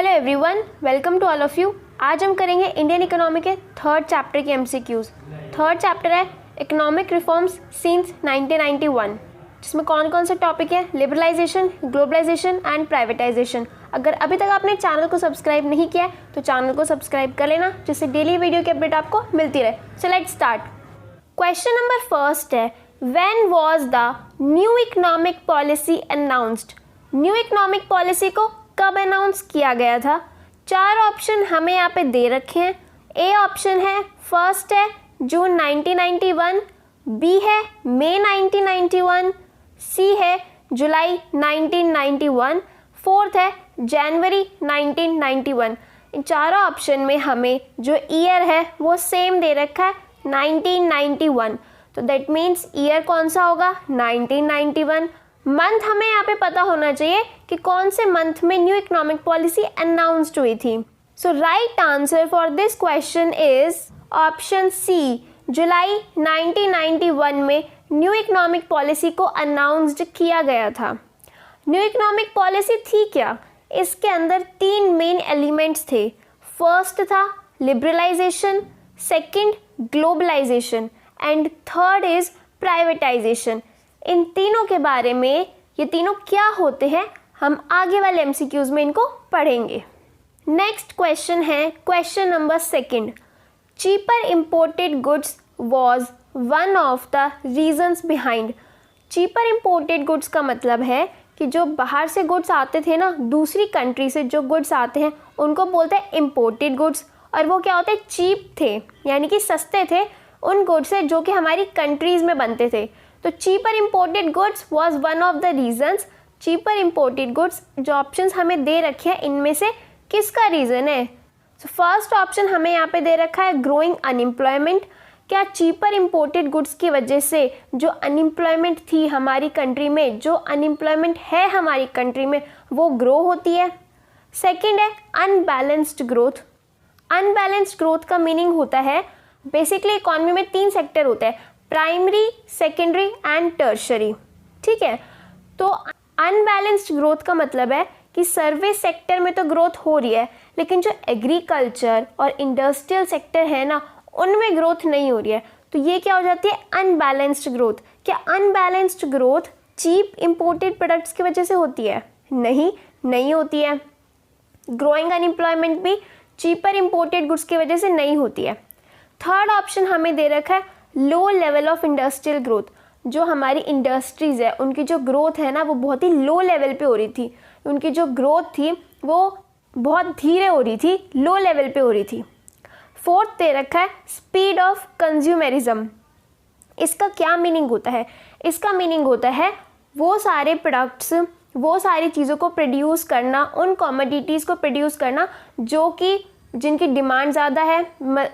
Hello everyone, welcome to all of you. आज हम करेंगे इंडियन इकोनॉमी के थर्ड चैप्टर के एमसीक्यूज। थर्ड चैप्टर है इकोनॉमिक रिफॉर्म्स सिंस 1991, जिसमें कौन कौन से टॉपिक है, लिबरलाइजेशन, ग्लोबलाइजेशन एंड प्राइवेटाइजेशन। अगर अभी तक आपने चैनल को सब्सक्राइब नहीं किया है तो चैनल को सब्सक्राइब कर लेना, जिससे डेली वीडियो की अपडेट आपको मिलती रहे। So let's start. Question number first है, when was the new economic policy announced. New economic policy को कब अनाउंस किया गया था? चार ऑप्शन हमें यहाँ पे दे रखे हैं। ए ऑप्शन है, फर्स्ट है जून 1991, बी है मई 1991, सी है जुलाई 1991, फोर्थ है जनवरी 1991। इन चारों ऑप्शन में हमें जो ईयर है वो सेम दे रखा है 1991, तो दैट मीन्स ईयर कौन सा होगा? 1991। मंथ हमें यहाँ पे पता होना चाहिए कि कौन से मंथ में न्यू इकोनॉमिक पॉलिसी अनाउंस्ड हुई थी। So right answer for this question is option C, जुलाई 1991 में न्यू इकोनॉमिक पॉलिसी को अनाउंस्ड किया गया था। न्यू इकोनॉमिक पॉलिसी थी क्या? इसके अंदर तीन मेन एलिमेंट्स थे। फर्स्ट था liberalisation, second globalisation and third is privatisation. इन तीनों के बारे में, ये तीनों क्या होते हैं, हम आगे वाले एमसीक्यूज में इनको पढ़ेंगे। नेक्स्ट क्वेश्चन है question number second, cheaper imported goods was one of the reasons behind. Cheaper imported goods का मतलब है कि जो बाहर से गुड्स आते थे ना, दूसरी कंट्री से जो गुड्स आते हैं उनको बोलते हैं इंपोर्टेड गुड्स, और वो क्या होते हैं? चीप थे, यानी कि सस्ते थे उन गुड्स से जो कि हमारी कंट्रीज़ में बनते थे। तो cheaper imported goods was one of the reasons. Cheaper imported goods जो ऑप्शंस हमें दे रखे हैं, इनमें से किसका रीज़न है? सो फर्स्ट ऑप्शन हमें यहाँ पे दे रखा है ग्रोइंग अनएम्प्लॉयमेंट। क्या चीपर इंपोर्टेड गुड्स की वजह से जो अनएम्प्लॉयमेंट थी हमारी कंट्री में, जो अनएम्प्लॉयमेंट है हमारी कंट्री में, वो ग्रो होती है? सेकेंड है अनबैलेंस्ड ग्रोथ। अनबैलेंस्ड ग्रोथ का मीनिंग होता है, बेसिकली इकोनॉमी में तीन सेक्टर होते हैं, प्राइमरी, सेकेंडरी एंड टर्शरी। ठीक है, तो अनबैलेंस्ड ग्रोथ का मतलब है कि सर्विस सेक्टर में तो ग्रोथ हो रही है, लेकिन जो एग्रीकल्चर और इंडस्ट्रियल सेक्टर है ना, उनमें ग्रोथ नहीं हो रही है। तो ये क्या हो जाती है? Unbalanced growth. क्या unbalanced growth cheap imported products की वजह से होती है? नहीं होती है। ग्रोइंग अनएम्प्लॉयमेंट भी चीपर इंपोर्टेड गुड्स की वजह से नहीं होती है। थर्ड ऑप्शन हमें दे रखा है low level of industrial growth. जो हमारी इंडस्ट्रीज है उनकी जो ग्रोथ है ना, वो बहुत ही लो लेवल पे हो रही थी। उनकी जो ग्रोथ थी वो बहुत धीरे हो रही थी, लो लेवल पे हो रही थी। फोर्थ दे रखा है स्पीड ऑफ कंज्यूमरिज्म। इसका क्या मीनिंग होता है? इसका मीनिंग होता है वो सारे प्रोडक्ट्स, वो सारी चीज़ों को प्रोड्यूस करना, उन कमोडिटीज़ को प्रोड्यूस करना जो कि जिनकी डिमांड ज़्यादा है।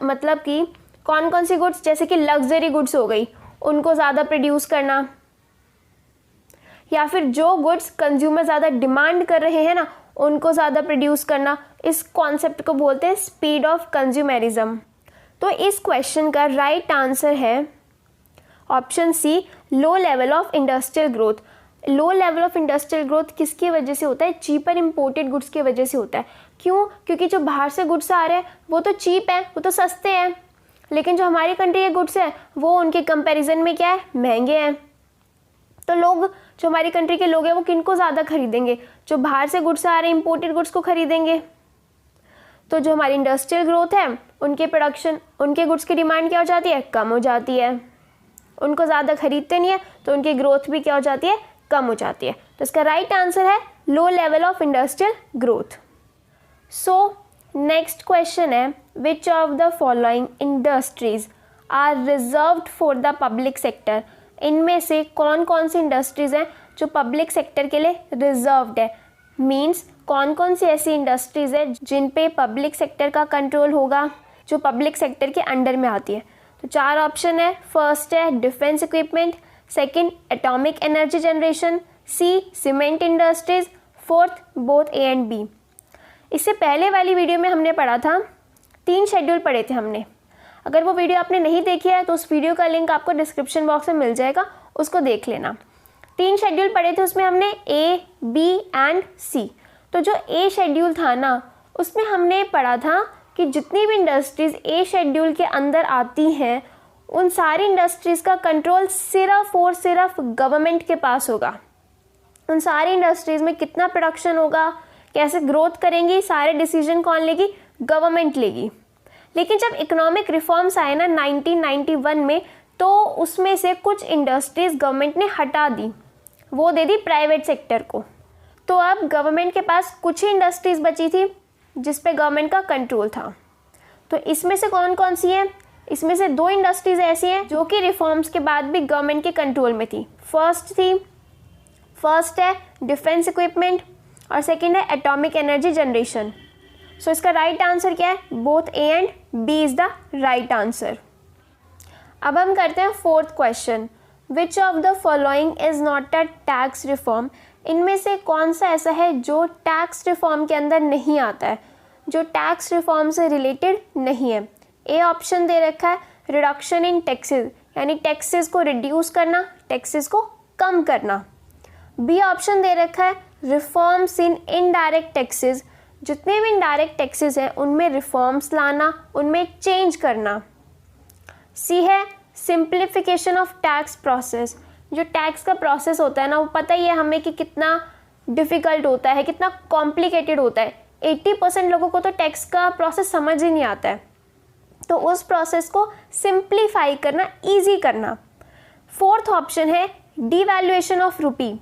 मतलब कि कौन कौन सी गुड्स, जैसे कि लग्जरी गुड्स हो गई, उनको ज़्यादा प्रोड्यूस करना, या फिर जो गुड्स कंज्यूमर ज़्यादा डिमांड कर रहे हैं ना, उनको ज़्यादा प्रोड्यूस करना। इस कॉन्सेप्ट को बोलते हैं स्पीड ऑफ कंज्यूमरिज्म। तो इस क्वेश्चन का राइट आंसर है option C, low level of industrial growth. Low level of industrial growth किसकी वजह से होता है? चीपर इंपोर्टेड गुड्स की वजह से होता है। क्यों? क्योंकि जो बाहर से गुड्स आ रहे हैं वो तो चीप है, वो तो सस्ते हैं, लेकिन जो हमारी कंट्री के गुड्स हैं वो उनके कंपैरिजन में क्या है? महंगे हैं। तो लोग, जो हमारी कंट्री के लोग हैं, वो किनको ज़्यादा खरीदेंगे? जो बाहर से गुड्स आ रहे हैं, इंपोर्टेड गुड्स को खरीदेंगे। तो जो हमारी इंडस्ट्रियल ग्रोथ है, उनके प्रोडक्शन, उनके गुड्स की डिमांड क्या हो जाती है? कम हो जाती है। उनको ज़्यादा खरीदते नहीं है तो उनकी ग्रोथ भी क्या हो जाती है? कम हो जाती है। तो इसका राइट आंसर है low level of industrial growth. So next question है, which of the following industries are reserved for the public sector. इनमें से कौन कौन सी इंडस्ट्रीज हैं जो पब्लिक सेक्टर के लिए रिजर्व्ड है? मीन्स कौन कौन सी ऐसी इंडस्ट्रीज है जिन पे पब्लिक सेक्टर का कंट्रोल होगा, जो पब्लिक सेक्टर के अंडर में आती है? तो चार ऑप्शन है। फर्स्ट है defence equipment, second atomic energy generation, C cement industries, fourth both A and B. इससे पहले वाली वीडियो में हमने पढ़ा था, तीन शेड्यूल पढ़े थे हमने। अगर वो वीडियो आपने नहीं देखी है तो उस वीडियो का लिंक आपको डिस्क्रिप्शन बॉक्स में मिल जाएगा, उसको देख लेना। तीन शेड्यूल पढ़े थे, उसमें हमने ए, बी एंड सी। तो जो ए शेड्यूल था ना, उसमें हमने पढ़ा था कि जितनी भी इंडस्ट्रीज़ ए शेड्यूल के अंदर आती हैं उन सारी इंडस्ट्रीज़ का कंट्रोल सिर्फ और सिर्फ गवर्नमेंट के पास होगा। उन सारी इंडस्ट्रीज़ में कितना प्रोडक्शन होगा, कैसे ग्रोथ करेंगी, सारे डिसीजन कौन लेगी? गवर्नमेंट लेगी। लेकिन जब इकोनॉमिक रिफॉर्म्स आए ना 1991 में, तो उसमें से कुछ इंडस्ट्रीज़ गवर्नमेंट ने हटा दी, वो दे दी प्राइवेट सेक्टर को। तो अब गवर्नमेंट के पास कुछ ही इंडस्ट्रीज़ बची थी जिस पे गवर्नमेंट का कंट्रोल था। तो इसमें से कौन कौन सी हैं? इसमें से 2 इंडस्ट्रीज़ ऐसी हैं जो कि रिफॉर्म्स के बाद भी गवर्नमेंट के कंट्रोल में थी। फर्स्ट है डिफेंस इक्विपमेंट और सेकंड है एटॉमिक एनर्जी जनरेशन। सो इसका राइट आंसर क्या है? Both A and B is the right answer. अब हम करते हैं 4th question. Which of the following is not a tax reform? इनमें से कौन सा ऐसा है जो टैक्स रिफॉर्म के अंदर नहीं आता है, जो टैक्स रिफॉर्म से रिलेटेड नहीं है? ए ऑप्शन दे रखा है रिडक्शन इन टैक्सेस, यानी टैक्सेस को रिड्यूस करना, टैक्सेस को कम करना। बी ऑप्शन दे रखा है रिफॉर्म्स इन इनडायरेक्ट टैक्सेस, जितने भी इनडायरेक्ट टैक्सेस हैं उनमें रिफॉर्म्स लाना, उनमें चेंज करना। सी है सिंप्लीफिकेशन ऑफ टैक्स प्रोसेस, जो टैक्स का प्रोसेस होता है ना, वो पता ही है हमें कि कितना डिफ़िकल्ट होता है, कितना कॉम्प्लिकेटेड होता है। 80% लोगों को तो टैक्स का प्रोसेस समझ ही नहीं आता है, तो उस प्रोसेस को सिंप्लीफाई करना, ईजी करना। 4th ऑप्शन है डीवैल्यूएशन ऑफ रूपी।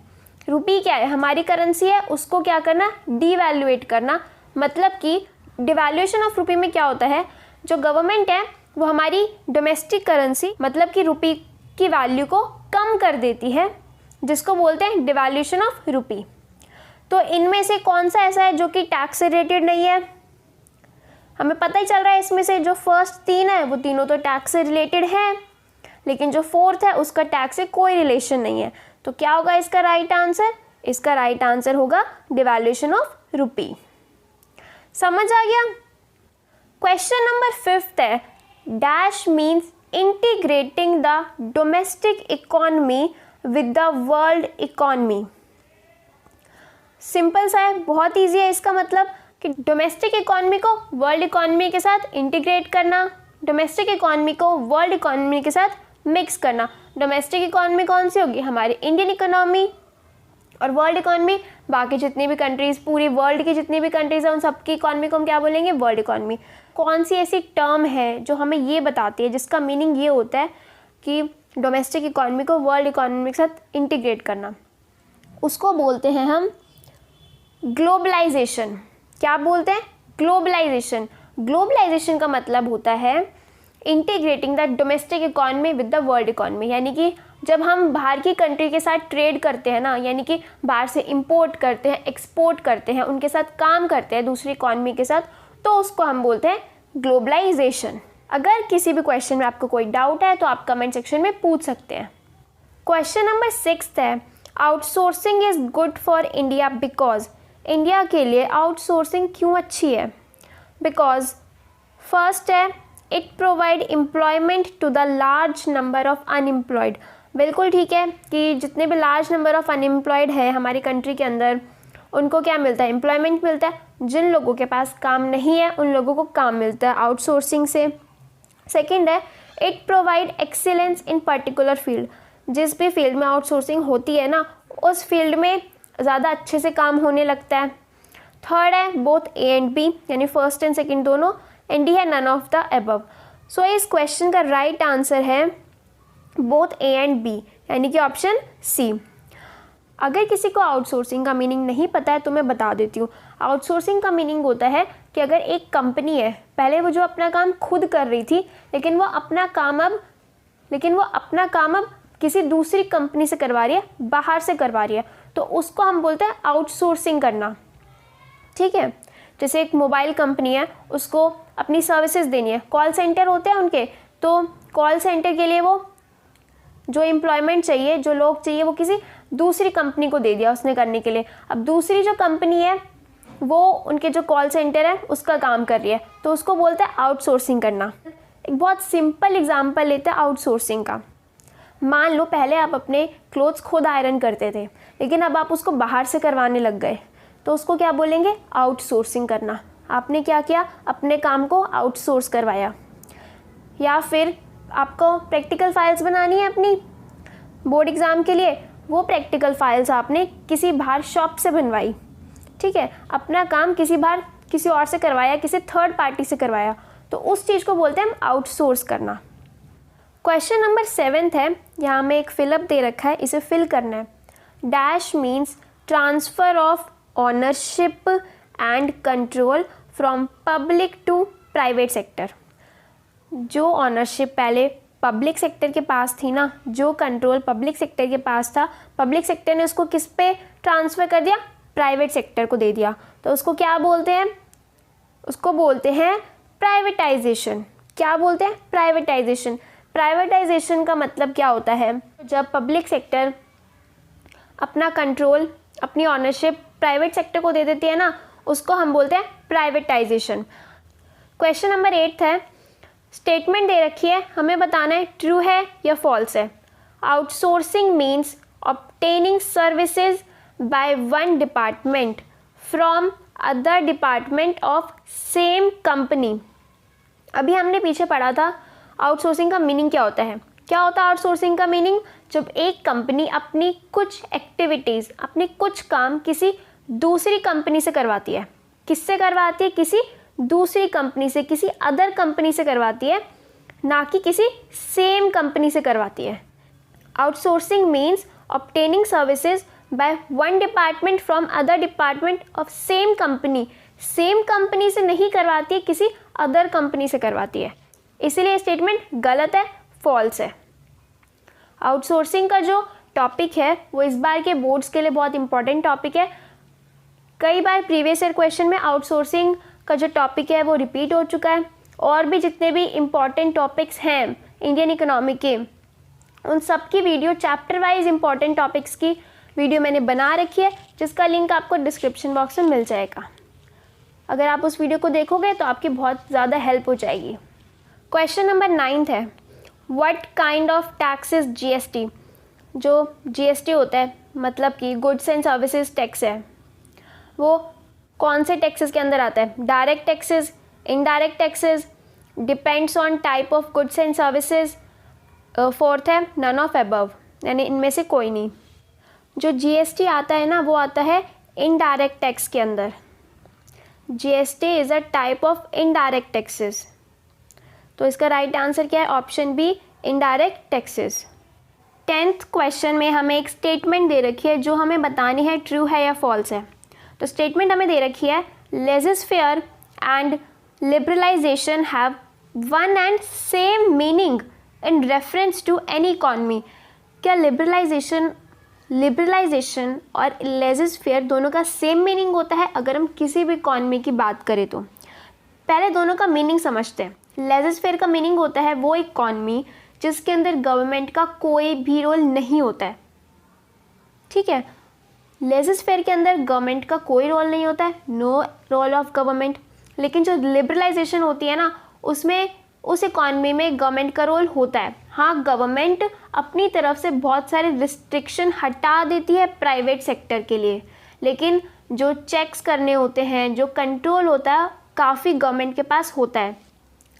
रूपी क्या है? हमारी करेंसी है, उसको क्या करना? डीवैल्यूएट करना। मतलब कि डिवैल्यूएशन ऑफ रूपी में क्या होता है, जो गवर्नमेंट है वो हमारी डोमेस्टिक करेंसी मतलब कि रूपी की वैल्यू को कम कर देती है, जिसको बोलते हैं डिवैल्यूएशन ऑफ रूपी। तो इनमें से कौन सा ऐसा है जो कि टैक्स से रिलेटेड नहीं है? हमें पता ही चल रहा है इसमें से जो फर्स्ट 3 है वो तीनों तो टैक्स से रिलेटेड हैं, लेकिन जो 4th है उसका टैक्स से कोई रिलेशन नहीं है। तो क्या होगा इसका राइट आंसर? इसका राइट आंसर होगा डिवैल्यूएशन ऑफ रूपी। समझ आ गया? क्वेश्चन नंबर 5th है dash means integrating the domestic economy with the world economy. Simple सा है, बहुत ईजी है। इसका मतलब कि डोमेस्टिक इकोनॉमी को वर्ल्ड इकोनॉमी के साथ इंटीग्रेट करना, डोमेस्टिक इकोनॉमी को वर्ल्ड इकोनॉमी के साथ मिक्स करना। डोमेस्टिक इकोनॉमी कौन सी होगी? हमारी इंडियन इकोनॉमी। और वर्ल्ड इकोनॉमी बाकी जितनी भी कंट्रीज़, पूरी वर्ल्ड की जितनी भी कंट्रीज़ हैं उन सबकी इकोनॉमी को हम क्या बोलेंगे? World economy. कौन सी ऐसी टर्म है जो हमें ये बताती है, जिसका मीनिंग ये होता है कि डोमेस्टिक इकोनॉमी को वर्ल्ड इकोनॉमी के साथ इंटीग्रेट करना? उसको बोलते हैं हम ग्लोबलाइजेशन। क्या बोलते हैं? ग्लोबलाइजेशन। ग्लोबलाइजेशन का मतलब होता है integrating the domestic economy with the world economy, यानी कि जब हम बाहर की कंट्री के साथ ट्रेड करते हैं ना, यानी कि बाहर से इंपोर्ट करते हैं, एक्सपोर्ट करते हैं, उनके साथ काम करते हैं दूसरी इकोनॉमी के साथ, तो उसको हम बोलते हैं ग्लोबलाइजेशन। अगर किसी भी क्वेश्चन में आपको कोई डाउट है तो आप कमेंट सेक्शन में पूछ सकते हैं। क्वेश्चन नंबर 6 है outsourcing is good for India because. India के लिए आउटसोर्सिंग क्यों अच्छी है? बिकॉज फर्स्ट है it provide employment to the large number of unemployed. बिल्कुल ठीक है कि जितने भी लार्ज नंबर ऑफ अनएम्प्लॉयड है हमारी कंट्री के अंदर, उनको क्या मिलता है? एम्प्लॉयमेंट मिलता है। जिन लोगों के पास काम नहीं है उन लोगों को काम मिलता है आउटसोर्सिंग से। सेकंड है it provide excellence in particular field. जिस भी फील्ड में आउटसोर्सिंग होती है ना, उस फील्ड में ज़्यादा अच्छे से काम होने लगता है। थर्ड है बोथ ए एंड बी, यानी फर्स्ट एंड सेकंड दोनों, एंड डी है नन ऑफ द अबव। सो इस क्वेश्चन का राइट आंसर है बोथ ए एंड बी, यानी कि ऑप्शन सी। अगर किसी को आउटसोर्सिंग का मीनिंग नहीं पता है तो मैं बता देती हूँ। आउटसोर्सिंग का मीनिंग होता है कि अगर एक कंपनी है, पहले वो जो अपना काम खुद कर रही थी, लेकिन वो अपना काम अब किसी दूसरी कंपनी से करवा रही है, बाहर से करवा रही है, तो उसको हम बोलते हैं आउटसोर्सिंग करना। ठीक है, जैसे एक मोबाइल कंपनी है, उसको अपनी सर्विसेज देनी है, कॉल सेंटर होते हैं उनके, तो कॉल सेंटर के लिए वो जो एम्प्लॉयमेंट चाहिए, जो लोग चाहिए, वो किसी दूसरी कंपनी को दे दिया उसने करने के लिए। अब दूसरी जो कंपनी है वो उनके जो कॉल सेंटर है उसका काम कर रही है, तो उसको बोलते हैं आउटसोर्सिंग करना। एक बहुत सिंपल एग्जांपल लेते हैं आउटसोर्सिंग का। मान लो पहले आप अपने क्लोथ्स खुद आयरन करते थे, लेकिन अब आप उसको बाहर से करवाने लग गए, तो उसको क्या बोलेंगे? आउटसोर्सिंग करना। आपने क्या किया, अपने काम को आउटसोर्स करवाया। या फिर आपको प्रैक्टिकल फाइल्स बनानी है अपनी बोर्ड एग्ज़ाम के लिए, वो प्रैक्टिकल फाइल्स आपने किसी बाहर शॉप से बनवाई, ठीक है, अपना काम किसी और से करवाया, किसी थर्ड पार्टी से करवाया, तो उस चीज़ को बोलते हैं हम आउटसोर्स करना। क्वेश्चन नंबर 7 है, यहाँ में एक फिलअप दे रखा है, इसे फिल करना है। Dash means transfer of ownership and control from public to private sector. जो ऑनरशिप पहले पब्लिक सेक्टर के पास थी ना, जो कंट्रोल पब्लिक सेक्टर के पास था, पब्लिक सेक्टर ने उसको किस पे ट्रांसफ़र कर दिया, प्राइवेट सेक्टर को दे दिया, तो उसको क्या बोलते हैं, उसको बोलते हैं प्राइवेटाइजेशन। क्या बोलते हैं, प्राइवेटाइजेशन। प्राइवेटाइजेशन का मतलब क्या होता है, जब पब्लिक सेक्टर अपना कंट्रोल, अपनी ऑनरशिप प्राइवेट सेक्टर को दे देती है ना, उसको हम बोलते हैं प्राइवेटाइजेशन। क्वेश्चन नंबर 8 है, स्टेटमेंट दे रखी है, हमें बताना है ट्रू है या फॉल्स है। Outsourcing means obtaining services by one department from other department of same company. अभी हमने पीछे पढ़ा था आउटसोर्सिंग का मीनिंग क्या होता है। क्या होता है आउटसोर्सिंग का मीनिंग, जब एक कंपनी अपनी कुछ एक्टिविटीज़, अपने कुछ काम किसी दूसरी कंपनी से करवाती है। किससे करवाती है, किसी दूसरी कंपनी से, किसी अदर कंपनी से करवाती है, ना कि किसी सेम कंपनी से करवाती है। Outsourcing means obtaining services by one department from other department of same company. Same company से नहीं करवाती है, किसी अदर कंपनी से करवाती है, इसीलिए स्टेटमेंट गलत है, फॉल्स है। आउटसोर्सिंग का जो टॉपिक है वो इस बार के बोर्ड्स के लिए बहुत इंपॉर्टेंट टॉपिक है। कई बार प्रीवियस ईयर क्वेश्चन में आउटसोर्सिंग का जो टॉपिक है वो रिपीट हो चुका है, और भी जितने भी इम्पॉर्टेंट टॉपिक्स हैं इंडियन इकोनॉमी के, उन सब की video chapter wise important topics की वीडियो मैंने बना रखी है, जिसका लिंक आपको डिस्क्रिप्शन बॉक्स में मिल जाएगा। अगर आप उस वीडियो को देखोगे तो आपकी बहुत ज़्यादा हेल्प हो जाएगी। क्वेश्चन नंबर 9 है, what kind of tax is GST. जो जीएसटी होता है मतलब कि गुड्स एंड सर्विसेज टैक्स है, वो कौन से टैक्सेस के अंदर आता है, direct taxes, indirect taxes, depends on type of goods and services, fourth है नन ऑफ अबव, यानी इनमें से कोई नहीं। जो जीएसटी आता है ना वो आता है इनडायरेक्ट टैक्स के अंदर। GST is a type of indirect taxes, तो इसका राइट आंसर क्या है, option B, indirect taxes. 10th question में हमें एक स्टेटमेंट दे रखी है जो हमें बतानी है ट्रू है या फॉल्स है। तो स्टेटमेंट हमें दे रखी है, laissez faire and liberalisation have one and same meaning in reference to any economy. क्या लिबरलाइजेशन और लेजिस्फेयर दोनों का सेम मीनिंग होता है अगर हम किसी भी इकॉनमी की बात करें तो? पहले दोनों का मीनिंग समझते हैं। लेजिस्फेयर का मीनिंग होता है वो इकॉनमी जिसके अंदर गवर्नमेंट का कोई भी रोल नहीं होता है, ठीक है। लेजिस्फेयर के अंदर गवर्नमेंट का कोई रोल नहीं होता है, नो रोल ऑफ गवर्नमेंट। लेकिन जो लिबरलाइजेशन होती है ना, उसमें उस इकॉनमी में गवर्नमेंट का रोल होता है। हाँ, गवर्नमेंट अपनी तरफ से बहुत सारे रिस्ट्रिक्शन हटा देती है प्राइवेट सेक्टर के लिए, लेकिन जो चेक्स करने होते हैं, जो कंट्रोल होता है, काफ़ी गवर्नमेंट के पास होता है।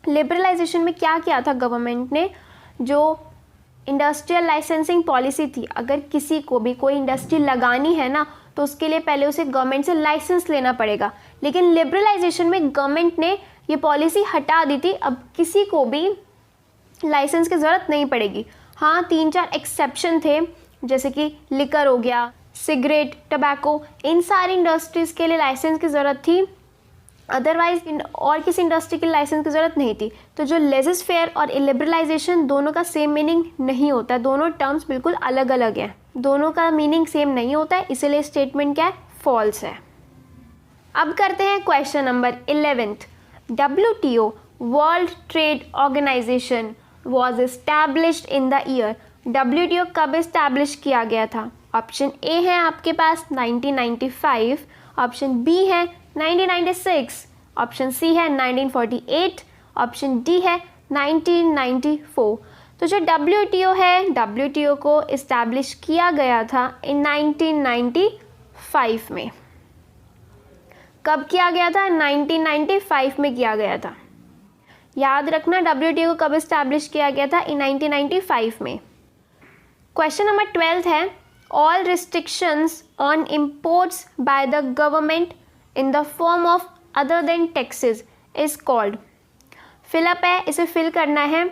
लिबरलाइजेशन में क्या किया था गवर्नमेंट ने, जो इंडस्ट्रियल लाइसेंसिंग पॉलिसी थी, अगर किसी को भी कोई इंडस्ट्री लगानी है ना तो उसके लिए पहले उसे गवर्नमेंट से लाइसेंस लेना पड़ेगा। लेकिन लिबरलाइजेशन में गवर्नमेंट ने ये पॉलिसी हटा दी थी, अब किसी को भी लाइसेंस की ज़रूरत नहीं पड़ेगी। हाँ, 3-4 एक्सेप्शन थे, जैसे कि लिकर हो गया, सिगरेट, टबैको, इन सारी इंडस्ट्रीज़ के लिए लाइसेंस की ज़रूरत थी, अदरवाइज और किसी इंडस्ट्री की लाइसेंस की ज़रूरत नहीं थी। तो जो लेजिस्फेयर और लिबरलाइजेशन दोनों का सेम मीनिंग नहीं होता है, दोनों टर्म्स बिल्कुल अलग अलग हैं, दोनों का मीनिंग सेम नहीं होता है, इसीलिए स्टेटमेंट क्या है, फॉल्स है। अब करते हैं question number 11। WTO world trade organization was established in the year. WTO कब इस्टेब्लिश किया गया था? ऑप्शन ए है आपके पास 1995, ऑप्शन बी है 1996, ऑप्शन सी है 1948, ऑप्शन डी है 1994। तो जो WTO है, WTO को इस्टेब्लिश किया गया था इन 1995 में। कब किया गया था? 1995 में किया गया था। याद रखना WTO को कब इस्टेब्लिश किया गया था? इन 1995 में। क्वेश्चन नंबर 12 है, all restrictions on imports by the government in the form of other than taxes is called. Fill up है, इसे फिल करना है।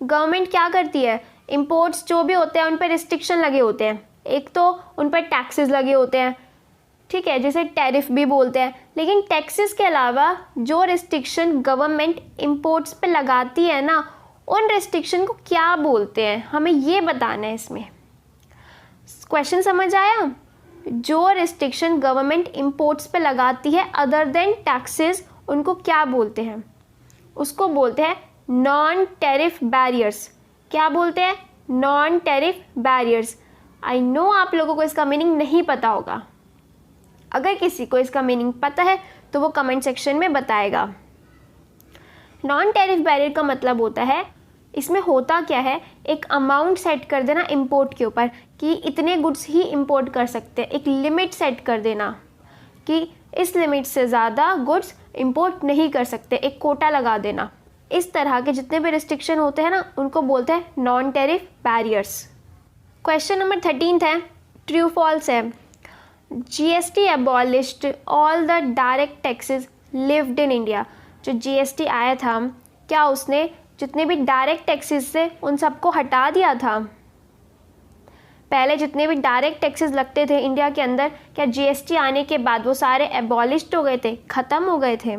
गवर्नमेंट क्या करती है? इम्पोर्ट्स जो भी होते हैं उन पर रिस्ट्रिक्शन लगे होते हैं। एक तो उन पर टैक्सेस लगे होते हैं, ठीक है, जिसे टैरिफ भी बोलते हैं। लेकिन टैक्सेस के अलावा जो रिस्ट्रिक्शन गवर्नमेंट इम्पोर्ट्स पे लगाती है ना, उन रिस्ट्रिक्शन को क्या बोलते हैं, हमें ये बताना है इसमें। क्वेश्चन समझ आया? जो रिस्ट्रिक्शन गवर्नमेंट इम्पोर्ट्स पे लगाती है अदर देन टैक्सेस, उनको क्या बोलते हैं? उसको बोलते हैं नॉन टैरिफ बैरियर्स। क्या बोलते हैं? Non tariff barriers. I know आप लोगों को इसका मीनिंग नहीं पता होगा। अगर किसी को इसका मीनिंग पता है तो वो कमेंट सेक्शन में बताएगा। नॉन टैरिफ बैरियर का मतलब होता है, इसमें होता क्या है, एक अमाउंट सेट कर देना इंपोर्ट के ऊपर कि इतने गुड्स ही इंपोर्ट कर सकते हैं। एक लिमिट सेट कर देना कि इस लिमिट से ज़्यादा गुड्स इंपोर्ट नहीं कर सकते, एक कोटा लगा देना। इस तरह के जितने भी रिस्ट्रिक्शन होते हैं ना, उनको बोलते हैं non tariff barriers. Question number 13 है, ट्रू फॉल्स है। GST abolished all the direct taxes lived in India। जो GST आया था, क्या उसने जितने भी डायरेक्ट टैक्सेस थे उन सबको हटा दिया था? पहले जितने भी डायरेक्ट टैक्सेस लगते थे इंडिया के अंदर, क्या GST आने के बाद वो सारे एबॉलिश्ड हो गए थे, ख़त्म हो गए थे?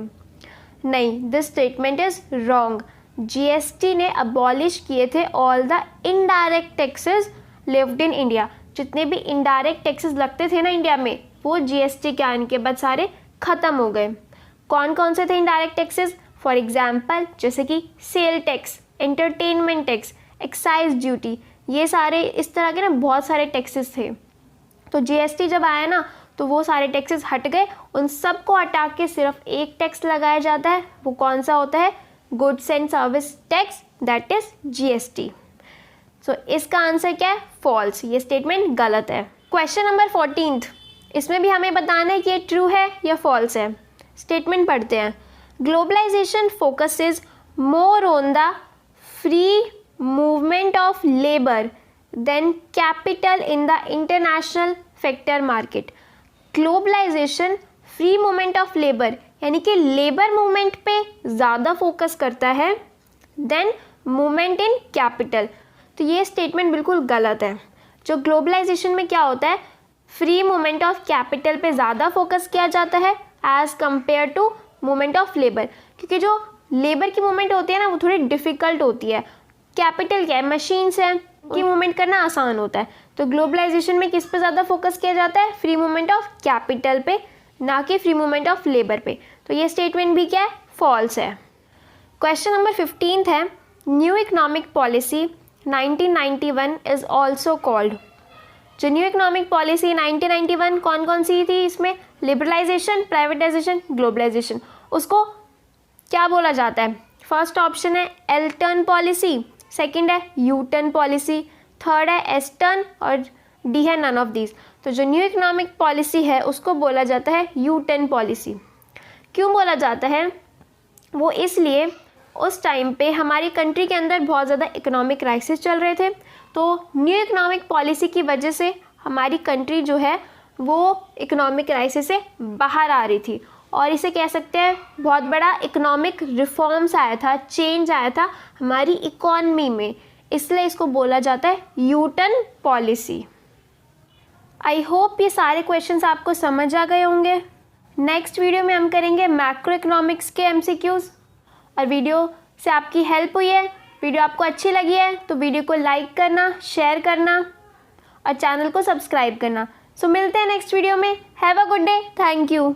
नहीं, this statement is wrong. GST ने अबॉलिश किए थे all the indirect taxes lived in India. जितने भी इनडायरेक्ट टैक्सेस लगते थे ना इंडिया में, वो GST के आने के बाद सारे ख़त्म हो गए। कौन कौन से थे इनडायरेक्ट टैक्सेस? फॉर एग्जांपल जैसे कि sale tax, entertainment tax, excise duty, ये सारे इस तरह के ना बहुत सारे टैक्सेस थे। तो GST जब आया ना, तो वो सारे टैक्सेस हट गए। उन सब को हटा के सिर्फ एक टैक्स लगाया जाता है। वो कौन सा होता है? Goods and service tax, that is GST। सो इसका आंसर क्या है? फॉल्स। ये स्टेटमेंट गलत है। क्वेश्चन नंबर 14, इसमें भी हमें बताना है कि ये ट्रू है या फॉल्स है। स्टेटमेंट पढ़ते हैं। Globalization focuses more on the free movement of labour than capital in the international factor market. Globalization free movement of labour यानी कि लेबर मूवमेंट पे ज़्यादा फोकस करता है देन मूवमेंट इन कैपिटल। तो ये स्टेटमेंट बिल्कुल गलत है। जो ग्लोबलाइजेशन में क्या होता है, फ्री मूवमेंट ऑफ कैपिटल पे ज़्यादा फोकस किया जाता है as compare to movement of labour, क्योंकि जो लेबर की मूवमेंट होती है ना, वो थोड़ी डिफ़िकल्ट होती है। कैपिटल क्या है? मशीन्स है, उनकी मूवमेंट करना आसान होता है। तो ग्लोबलाइजेशन में किस पे ज़्यादा फोकस किया जाता है? फ्री मूवमेंट ऑफ कैपिटल पे, ना कि फ्री मूवमेंट ऑफ लेबर पे। तो ये स्टेटमेंट भी क्या है? फॉल्स है। क्वेश्चन नंबर 15 है, new economic policy 1991 is also called. जो न्यू इकोनॉमिक पॉलिसी 1991 कौन कौन सी थी? इसमें लिबरलाइजेशन, प्राइवेटाइजेशन, ग्लोबलाइजेशन। उसको क्या बोला जाता है? फर्स्ट ऑप्शन है एल टर्न पॉलिसी, सेकंड है यू टर्न पॉलिसी, थर्ड है एस टर्न और डी है नन ऑफ दीज। तो जो न्यू इकोनॉमिक पॉलिसी है उसको बोला जाता है यू टर्न पॉलिसी। क्यों बोला जाता है? वो इसलिए उस टाइम पे हमारी कंट्री के अंदर बहुत ज़्यादा इकोनॉमिक क्राइसिस चल रहे थे। तो न्यू इकोनॉमिक पॉलिसी की वजह से हमारी कंट्री जो है वो इकोनॉमिक क्राइसिस से बाहर आ रही थी, और इसे कह सकते हैं बहुत बड़ा इकोनॉमिक रिफॉर्म्स आया था, चेंज आया था हमारी इकॉनमी में, इसलिए इसको बोला जाता है U turn policy. I hope ये सारे क्वेश्चंस आपको समझ आ गए होंगे। नेक्स्ट वीडियो में हम करेंगे मैक्रो इकोनॉमिक्स के MCQs। और वीडियो से आपकी हेल्प हुई है, वीडियो आपको अच्छी लगी है तो वीडियो को लाइक करना, शेयर करना और चैनल को सब्सक्राइब करना। सो मिलते हैं नेक्स्ट वीडियो में। Have a good day. Thank you.